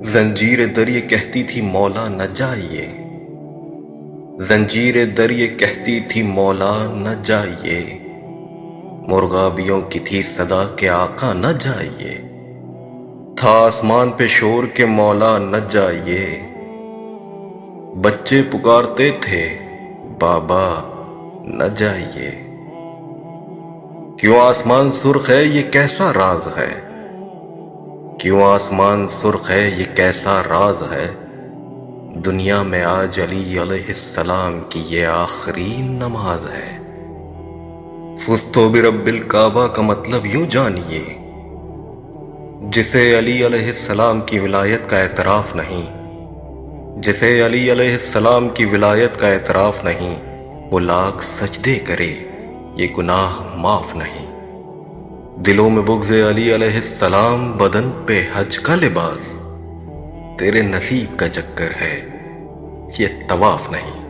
زنجیر در یہ کہتی تھی مولا نہ جائیے، زنجیر در یہ کہتی تھی مولا نہ جائیے، مرغابیوں کی تھی صدا کہ آقا نہ جائیے، تھا آسمان پہ شور کہ مولا نہ جائیے، بچے پکارتے تھے بابا نہ جائیے۔ کیوں آسمان سرخ ہے یہ کیسا راز ہے، کیوں آسمان سرخ ہے یہ کیسا راز ہے، دنیا میں آج علی علیہ السلام کی یہ آخری نماز ہے۔ فزت برب الکعبہ کا مطلب یوں جانیے، جسے علی علیہ السلام کی ولایت کا اعتراف نہیں، جسے علی علیہ السلام کی ولایت کا اعتراف نہیں، وہ لاکھ سجدے کرے یہ گناہ معاف نہیں۔ دلوں میں بغض علی علیہ السلام، بدن پہ حج کا لباس، تیرے نصیب کا چکر ہے یہ طواف نہیں۔